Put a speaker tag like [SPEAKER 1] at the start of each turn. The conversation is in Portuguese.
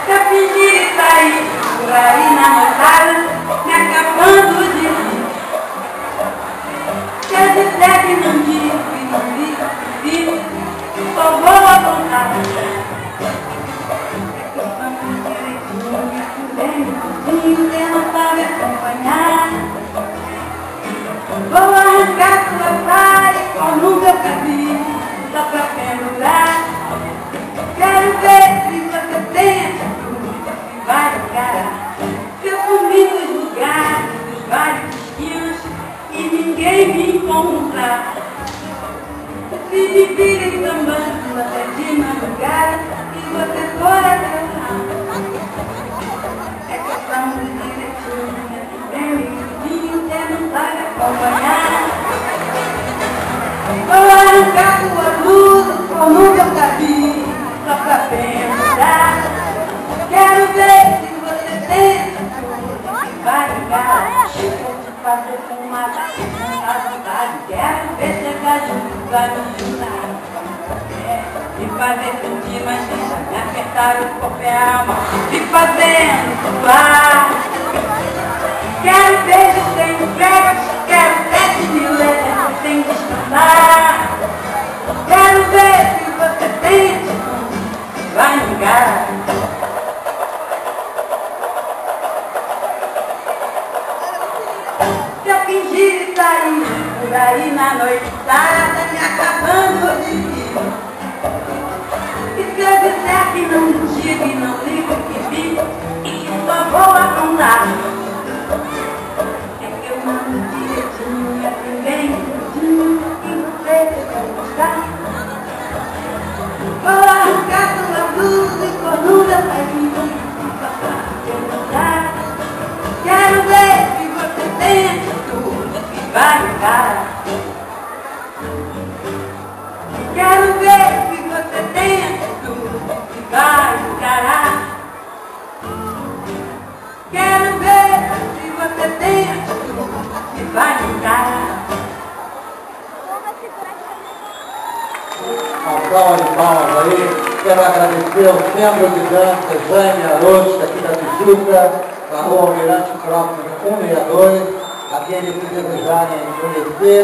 [SPEAKER 1] pra fingir e sair por aí na noitada, me acabando de rir. Quer dizer que não digo, só vou apontar. É que eu faço direitinho, bem, você não sabe acompanhar. Vou arrancar sua saia como nunca fiz, só pra pendurar. Quero ver se você tem atitude, se vai encarar. Eu comi nos lugares, dos vários esquilos, e ninguém me encontra. Se me virem sambando até de madrugada, e você for até lá. É questão de direitinho, bem limpinho, você não sabe acompanhar. Vou arrancar sua luz, como nunca vi, só pra pendurar. Quero ver se você tem atitude, se vai encarar. Fazer fumada, à vontade. Quero ver chegar junto, vai me ajudar. Me fazer sentir mais linda, me apertar o corpo e a alma, me fazendo suar. Quero beijo sem entrega, quero 7.000 letras sem descansar. Quero ver se você tem atitude, vai me encarar. Se eu fingir e sair por aí na noitada, me acabando de rir. E se eu disser que não digo e não ligo o que vi, e que só vou apontar. É que eu mando direitinho, assim bem direitinho, e você vai gostar. Vou arrancar sua luz e cornuda pra mim, só pra perguntar. Quero ver se você tem atitude que vai encarar. Quero ver se você tem atitude que vai encarar. Quero ver se você tem atitude que vai encarar.
[SPEAKER 2] Uma salva de palmas aí. Quero agradecer aos membros de dança, Jane Arotes, aqui da Tijuca, na rua Almirante Próximo 162, aqueles que desejarem conhecer